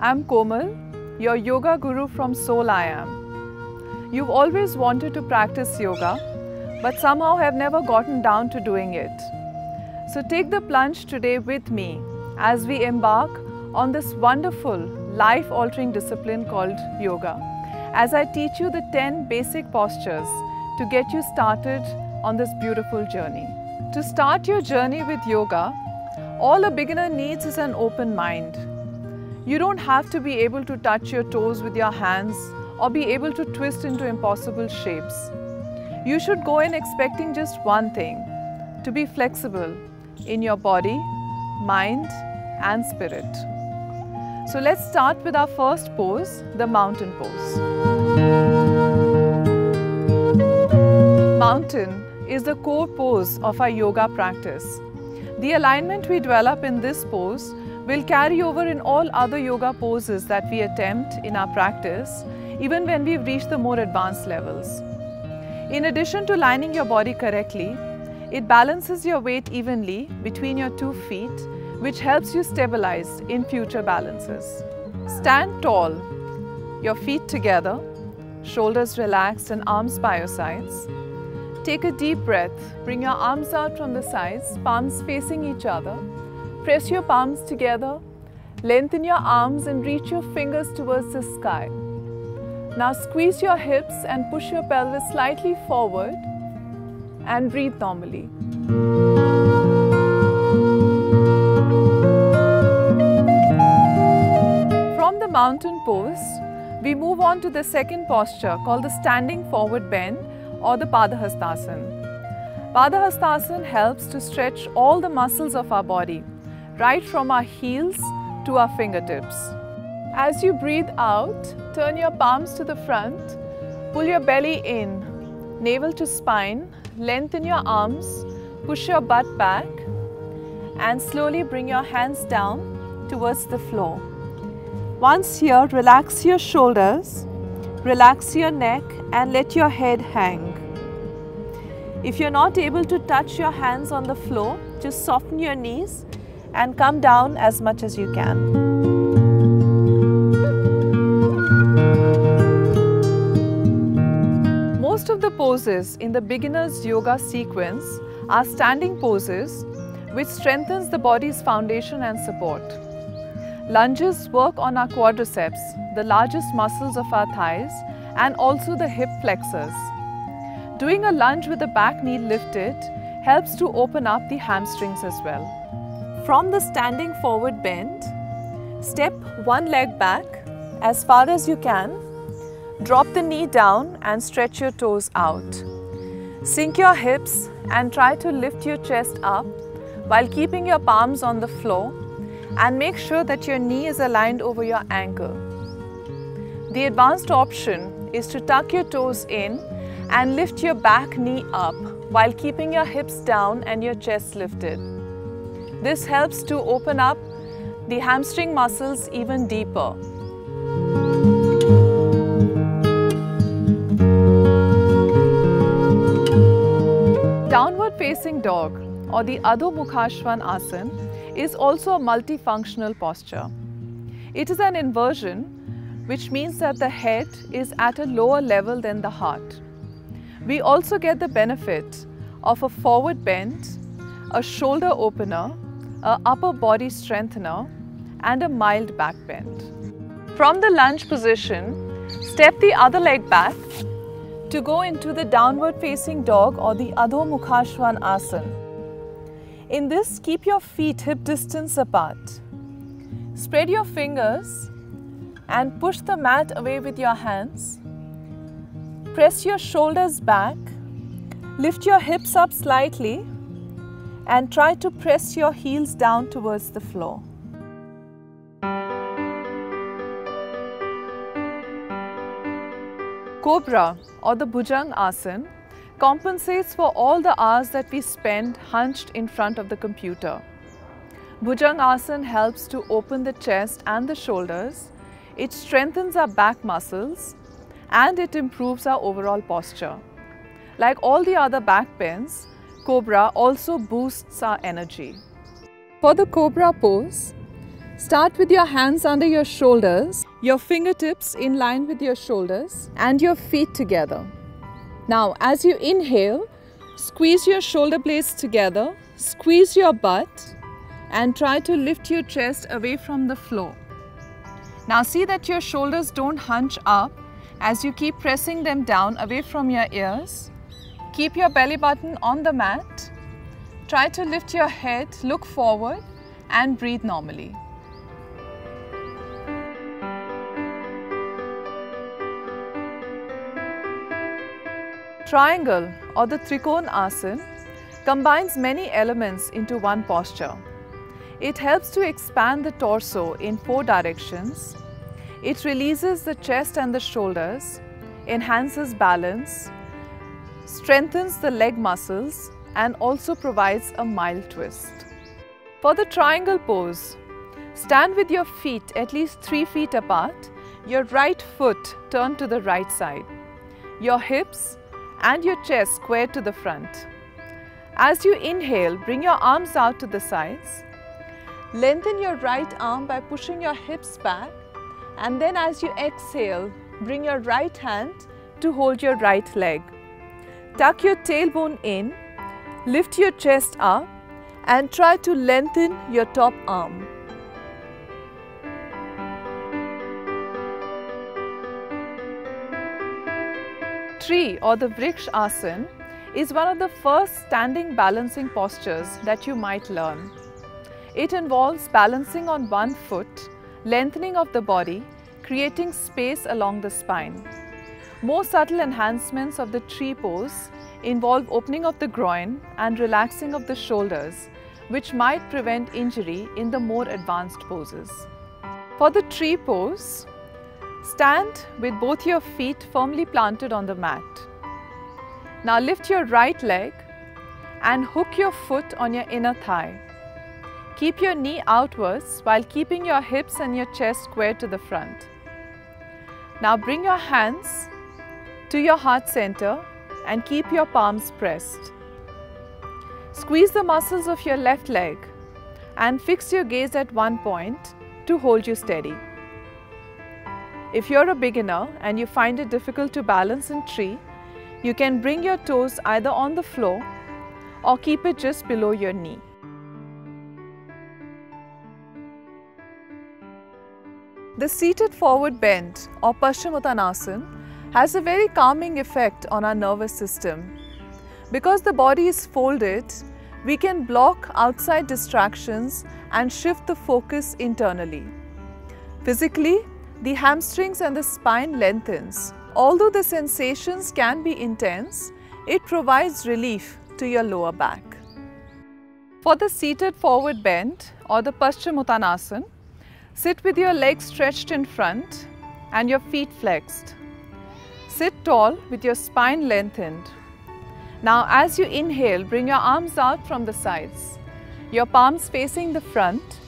I'm Komal, your yoga guru from Soul I Am. You've always wanted to practice yoga, but somehow have never gotten down to doing it. So take the plunge today with me as we embark on this wonderful, life-altering discipline called yoga, as I teach you the 10 basic postures to get you started on this beautiful journey. To start your journey with yoga, all a beginner needs is an open mind. You don't have to be able to touch your toes with your hands or be able to twist into impossible shapes. You should go in expecting just one thing: to be flexible in your body, mind, and spirit. So let's start with our first pose, the mountain pose. Mountain is the core pose of our yoga practice. The alignment we develop in this pose will carry over in all other yoga poses that we attempt in our practice, even when we've reached the more advanced levels. In addition to lining your body correctly, it balances your weight evenly between your 2 feet, which helps you stabilize in future balances. Stand tall, your feet together, shoulders relaxed and arms by your sides. Take a deep breath, bring your arms out from the sides, palms facing each other. Press your palms together, lengthen your arms and reach your fingers towards the sky. Now squeeze your hips and push your pelvis slightly forward and breathe normally. From the mountain pose, we move on to the second posture called the standing forward bend or the Padhastasana. Padhastasana helps to stretch all the muscles of our body, right from our heels to our fingertips. As you breathe out, turn your palms to the front, pull your belly in, navel to spine, lengthen your arms, push your butt back, and slowly bring your hands down towards the floor. Once here, relax your shoulders, relax your neck, and let your head hang. If you're not able to touch your hands on the floor, just soften your knees and come down as much as you can. Most of the poses in the beginner's yoga sequence are standing poses, which strengthens the body's foundation and support. Lunges work on our quadriceps, the largest muscles of our thighs, and also the hip flexors. Doing a lunge with the back knee lifted helps to open up the hamstrings as well. From the standing forward bend, step one leg back as far as you can, drop the knee down and stretch your toes out. Sink your hips and try to lift your chest up while keeping your palms on the floor, and make sure that your knee is aligned over your ankle. The advanced option is to tuck your toes in and lift your back knee up while keeping your hips down and your chest lifted. This helps to open up the hamstring muscles even deeper. Downward facing dog or the Adho Mukhasasana is also a multifunctional posture. It is an inversion, which means that the head is at a lower level than the heart. We also get the benefit of a forward bend, a shoulder opener, an upper body strengthener, and a mild back bend. From the lunge position, step the other leg back to go into the downward facing dog or the Adho Mukhasasana. In this, keep your feet hip distance apart. Spread your fingers and push the mat away with your hands. Press your shoulders back, lift your hips up slightly, and try to press your heels down towards the floor. Cobra or the Bhujangasana compensates for all the hours that we spend hunched in front of the computer. Bhujangasana helps to open the chest and the shoulders, it strengthens our back muscles, and it improves our overall posture. Like all the other back bends, Cobra also boosts our energy. For the Cobra pose, Start with your hands under your shoulders, your fingertips in line with your shoulders and your feet together. Now, as you inhale, squeeze your shoulder blades together, squeeze your butt and try to lift your chest away from the floor. Now see that your shoulders don't hunch up as you keep pressing them down away from your ears. Keep your belly button on the mat. Try to lift your head, look forward and breathe normally. Triangle or the Trikonasana combines many elements into one posture. It helps to expand the torso in 4 directions. It releases the chest and the shoulders, enhances balance, strengthens the leg muscles and also provides a mild twist. For the triangle pose, stand with your feet at least 3 feet apart, your right foot turned to the right side, your hips and your chest squared to the front. As you inhale, bring your arms out to the sides. Lengthen your right arm by pushing your hips back and then as you exhale, bring your right hand to hold your right leg. Tuck your tailbone in, lift your chest up and try to lengthen your top arm. Tree or the Vrikshasana is one of the first standing balancing postures that you might learn. It involves balancing on one foot, lengthening of the body, creating space along the spine. More subtle enhancements of the tree pose involve opening of the groin and relaxing of the shoulders, which might prevent injury in the more advanced poses. For the tree pose, stand with both your feet firmly planted on the mat. Now lift your right leg and hook your foot on your inner thigh. Keep your knee outwards while keeping your hips and your chest square to the front. Now bring your hands to your heart center and keep your palms pressed. Squeeze the muscles of your left leg and fix your gaze at one point to hold you steady. If you're a beginner and you find it difficult to balance in tree, you can bring your toes either on the floor or keep it just below your knee. The seated forward bend or Paschimmotanasana has a very calming effect on our nervous system. Because the body is folded, we can block outside distractions and shift the focus internally. Physically, the hamstrings and the spine lengthens. Although the sensations can be intense, it provides relief to your lower back. For the seated forward bend or the Paschimmotanasana, sit with your legs stretched in front and your feet flexed. Sit tall with your spine lengthened. Now as you inhale, bring your arms out from the sides, your palms facing the front.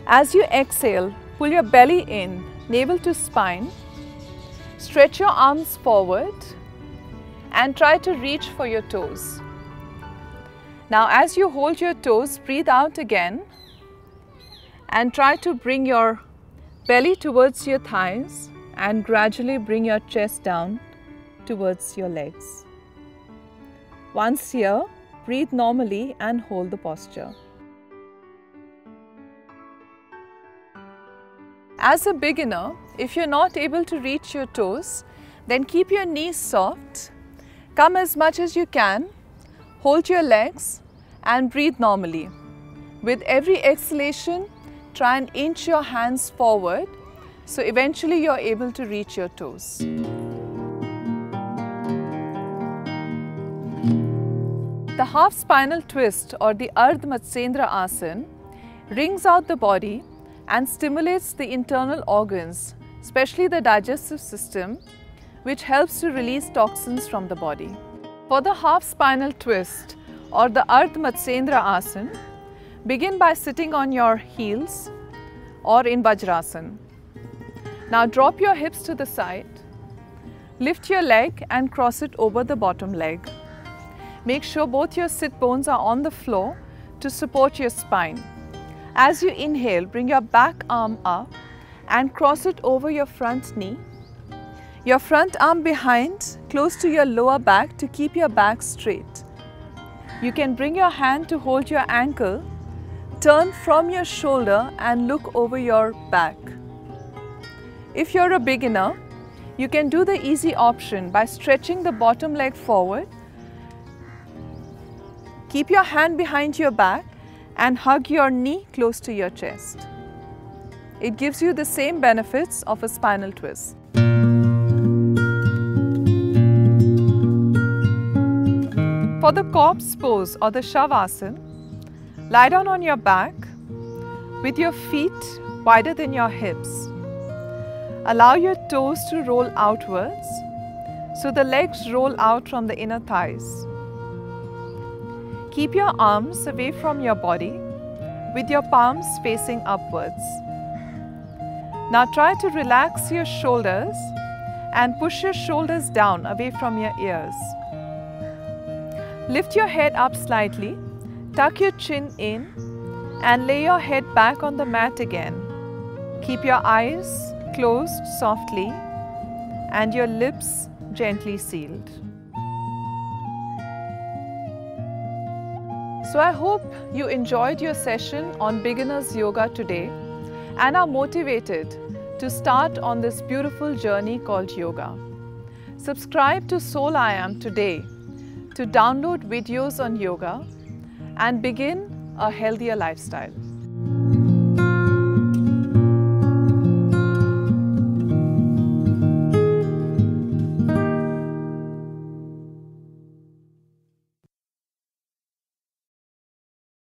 As you exhale, pull your belly in, navel to spine. Stretch your arms forward and try to reach for your toes. Now as you hold your toes, breathe out again and try to bring your belly towards your thighs and gradually bring your chest down towards your legs. Once here, breathe normally and hold the posture. As a beginner, if you're not able to reach your toes, then keep your knees soft, come as much as you can, hold your legs and breathe normally. With every exhalation, try and inch your hands forward, so eventually you're able to reach your toes. The half spinal twist or the Ardh Matsyendrasana wrings out the body and stimulates the internal organs, especially the digestive system, which helps to release toxins from the body. For the half spinal twist or the Ardh Matsyendrasana, begin by sitting on your heels or in Vajrasana. Now drop your hips to the side, lift your leg and cross it over the bottom leg. Make sure both your sit bones are on the floor to support your spine. As you inhale, bring your back arm up and cross it over your front knee. Your front arm behind, close to your lower back to keep your back straight. You can bring your hand to hold your ankle, turn from your shoulder and look over your back. If you're a beginner, you can do the easy option by stretching the bottom leg forward. Keep your hand behind your back and hug your knee close to your chest. It gives you the same benefits of a spinal twist. For the corpse pose or the Shavasana, lie down on your back with your feet wider than your hips. Allow your toes to roll outwards so the legs roll out from the inner thighs. Keep your arms away from your body with your palms facing upwards. Now try to relax your shoulders and push your shoulders down away from your ears. Lift your head up slightly, tuck your chin in and lay your head back on the mat again. Keep your eyes closed softly and your lips gently sealed. So I hope you enjoyed your session on Beginners Yoga today and are motivated to start on this beautiful journey called yoga. Subscribe to Soul I Am today to download videos on yoga and begin a healthier lifestyle.